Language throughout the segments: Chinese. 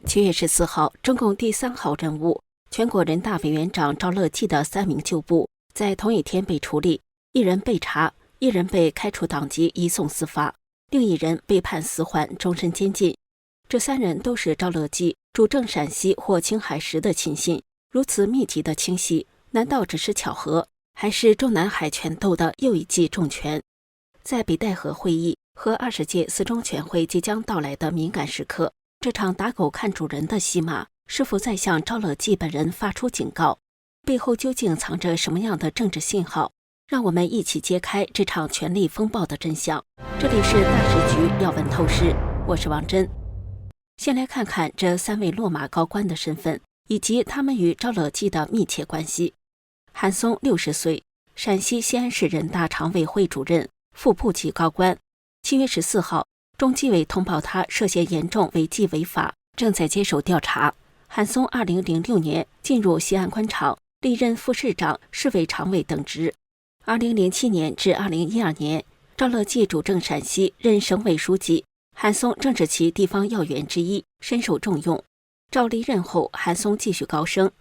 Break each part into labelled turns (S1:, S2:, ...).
S1: 7月14号，中共第3号人物、全国人大委员长赵乐际的3名旧部在同一天被处理，一人被查，一人被开除党籍移送司法，另一人被判死缓终身监禁。这3人都是赵乐际主政陕西或青海时的亲信，如此密集的清洗，难道只是巧合，还是中南海权斗的又一记重拳？在北戴河会议和20届四中全会即将到来的敏感时刻，这场打狗看主人的戏码是否在向赵乐际本人发出警告？背后究竟藏着什么样的政治信号？让我们一起揭开这场权力风暴的真相。这里是大时局要闻透视，我是王真。先来看看这3位落马高官的身份，以及他们与赵乐际的密切关系。韩松60岁，陕西西安市人大常委会主任、副部级高官。7月14号，中纪委通报他涉嫌严重违纪违法，正在接受调查。韩松2006年进入西安官场，历任副市长、市委常委等职。2007年至2012年，赵乐际主政陕西，任省委书记，韩松正是其地方要员之一，深受重用。赵离任后，韩松继续高升。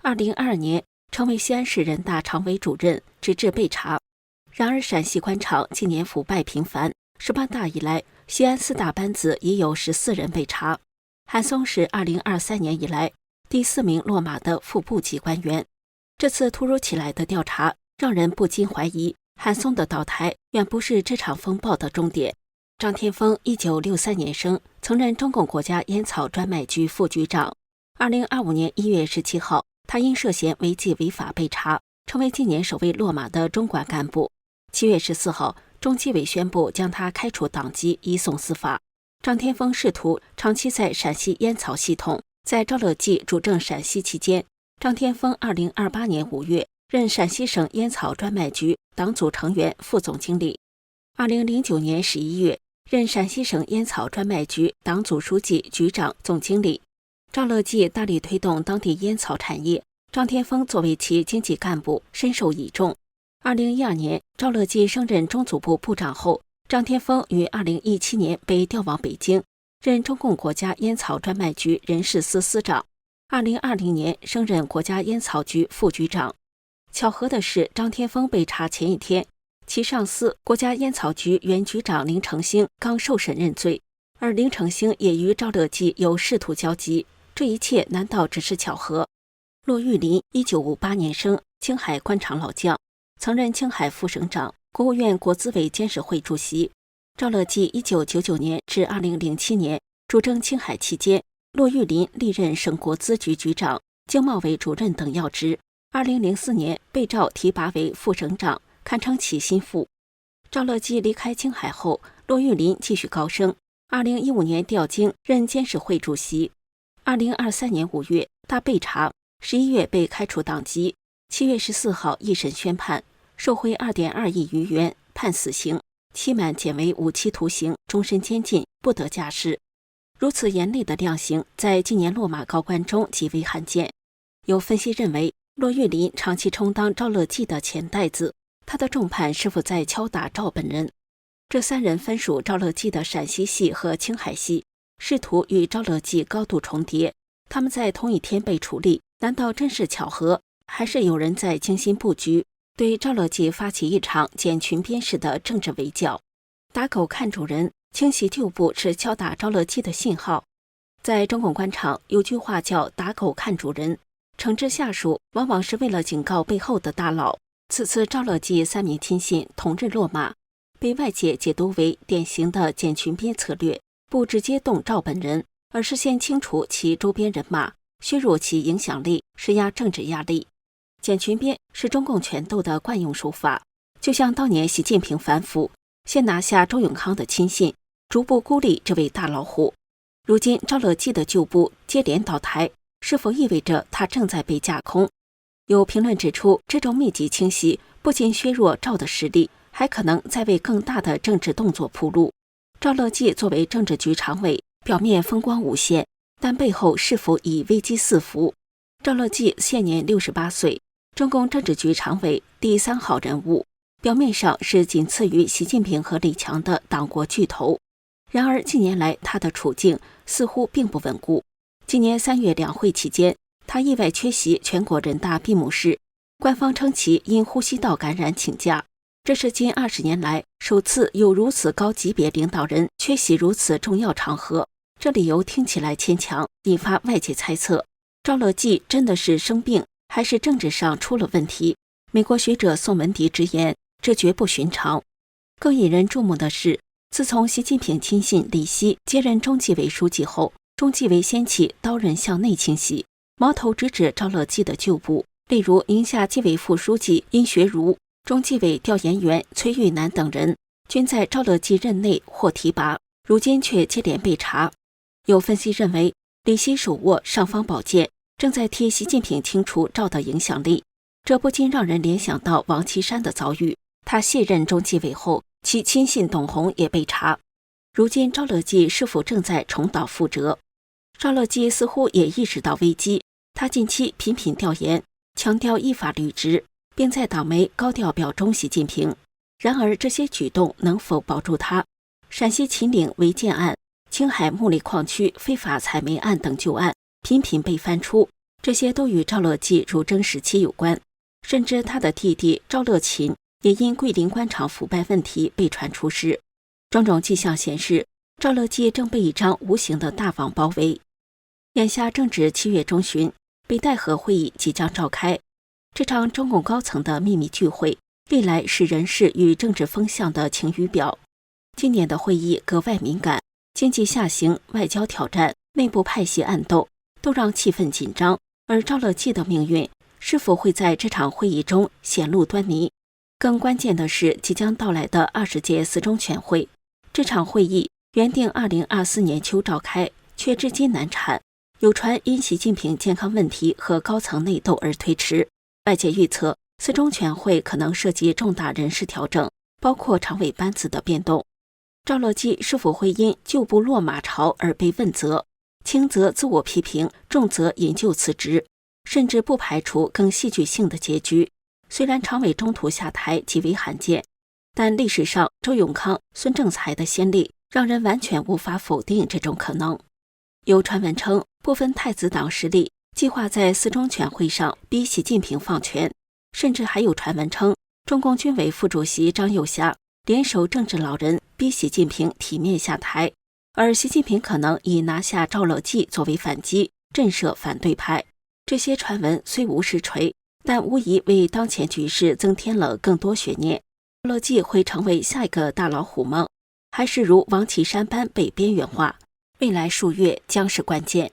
S1: 2022年成为西安市人大常委主任，直至被查。然而陕西官场近年腐败频繁，18大以来，西安4大班子已有14人被查。韩松是2023年以来第4名落马的副部级官员。这次突如其来的调查让人不禁怀疑，韩松的倒台远不是这场风暴的终点。张天峰1963年生，曾任中共国家烟草专卖局副局长。2025年1月17号，他因涉嫌违纪违法被查，成为今年首位落马的中管干部。7月14号，中纪委宣布将他开除党籍，移送司法。张天峰仕途长期在陕西烟草系统，在赵乐际主政陕西期间，张天峰2028年5月任陕西省烟草专卖局党组成员、副总经理。2009年11月任陕西省烟草专卖局党组书记、局长、总经理。赵乐际大力推动当地烟草产业，张天峰作为其经济干部深受倚重。2012年，赵乐际升任中组部部长后，张天峰于2017年被调往北京，任中共国家烟草专卖局人事司司长。2020年升任国家烟草局副局长。巧合的是，张天峰被查前一天，其上司国家烟草局原局长林成兴刚受审认罪，而林成兴也与赵乐际有仕途交集。这一切难道只是巧合？骆玉林1958年生，青海官场老将，曾任青海副省长、国务院国资委监事会主席。赵乐际1999年至2007年主政青海期间，骆玉林历任省国资局局长、经贸委主任等要职。2004年被赵提拔为副省长，堪称其心腹。赵乐际离开青海后，骆玉林继续高升。2015年调京任监事会主席。2023年5月，他被查，11月被开除党籍。7月14号一审宣判，受贿2.2亿余元，判死刑，期满减为无期徒刑，终身监禁，不得假释。如此严厉的量刑，在今年落马高官中极为罕见。有分析认为，骆玉林长期充当赵乐际的钱袋子，他的重判是否在敲打赵本人？这3人分属赵乐际的陕西系和青海系，仕途与赵乐际高度重叠。他们在同一天被处理，难道真是巧合，还是有人在精心布局，对赵乐际发起一场剪裙边式的政治围剿？打狗看主人，清洗旧部是敲打赵乐际的信号。在中共官场有句话叫打狗看主人，惩治下属往往是为了警告背后的大佬。此次赵乐际3名亲信同日落马，被外界解读为典型的剪裙边策略，不直接动赵本人，而是先清除其周边人马，削弱其影响力，施压政治压力。剪裙边是中共权斗的惯用手法，就像当年习近平反腐，先拿下周永康的亲信，逐步孤立这位大老虎。如今赵乐际的旧部接连倒台，是否意味着他正在被架空？有评论指出，这种密集清洗不仅削弱赵的实力，还可能在为更大的政治动作铺路。赵乐际作为政治局常委，表面风光无限，但背后是否已危机四伏？赵乐际现年68岁，中共政治局常委，第3号人物，表面上是仅次于习近平和李强的党国巨头。然而近年来他的处境似乎并不稳固。今年3月两会期间，他意外缺席全国人大闭幕式，官方称其因呼吸道感染请假。这是近20年来首次有如此高级别领导人缺席如此重要场合，这理由听起来牵强，引发外界猜测：赵乐际真的是生病，还是政治上出了问题？美国学者宋文迪直言，这绝不寻常。更引人注目的是，自从习近平亲信李希接任中纪委书记后，中纪委掀起刀刃向内清洗，矛头直指赵乐际的旧部，例如宁夏纪委副书记殷学儒、中纪委调研员崔玉南等人，均在赵乐际任内获提拔，如今却接连被查。有分析认为，李希手握尚方宝剑，正在替习近平清除赵的影响力。这不禁让人联想到王岐山的遭遇，他卸任中纪委后，其亲信董洪也被查。如今赵乐际是否正在重蹈覆辙？赵乐际似乎也意识到危机，他近期频频调研，强调依法履职，并在党媒高调表忠习近平。然而这些举动能否保住他？陕西秦岭违建案、青海木里矿区非法采煤案等旧案频频被翻出，这些都与赵乐际入征时期有关。甚至他的弟弟赵乐勤也因桂林官场腐败问题被传出事。种种迹象显示，赵乐际正被一张无形的大网包围。眼下正值7月中旬，北戴河会议即将召开。这场中共高层的秘密聚会，历来是人事与政治风向的晴雨表。今年的会议格外敏感，经济下行、外交挑战、内部派系暗斗，都让气氛紧张。而赵乐际的命运是否会在这场会议中显露端倪？更关键的是，即将到来的20届四中全会，这场会议原定2024年秋召开，却至今难产。有传因习近平健康问题和高层内斗而推迟。外界预测，四中全会可能涉及重大人事调整，包括常委班子的变动。赵乐际是否会因旧部落马巢而被问责？轻则自我批评，重则引咎辞职，甚至不排除更戏剧性的结局。虽然常委中途下台极为罕见，但历史上周永康、孙政才的先例让人完全无法否定这种可能。有传闻称，部分太子党势力计划在四中全会上逼习近平放权，甚至还有传闻称，中共军委副主席张又侠联手政治老人逼习近平体面下台，而习近平可能以拿下赵乐际作为反击，震慑反对派。这些传闻虽无实锤，但无疑为当前局势增添了更多悬念。赵乐际会成为下一个大老虎吗？还是如王岐山般被边缘化？未来数月将是关键。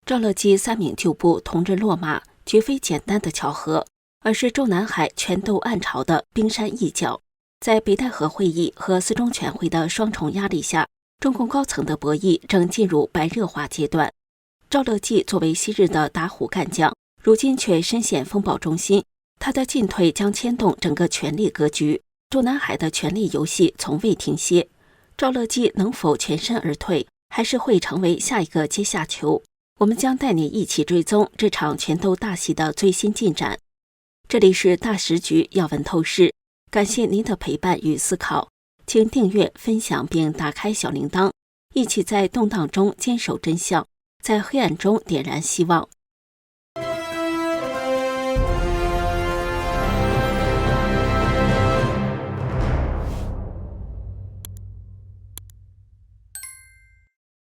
S1: 赵乐际3名旧部同日落马，绝非简单的巧合，而是中南海权斗暗潮的冰山一角。在北戴河会议和四中全会的双重压力下，中共高层的博弈正进入白热化阶段。赵乐际作为昔日的打虎干将，如今却深陷风暴中心，他的进退将牵动整个权力格局。中南海的权力游戏从未停歇，赵乐际能否全身而退，还是会成为下一个阶下囚？我们将带你一起追踪这场权斗大戏的最新进展。这里是大时局要闻透视，感谢您的陪伴与思考，请订阅、分享并打开小铃铛，一起在动荡中坚守真相，在黑暗中点燃希望。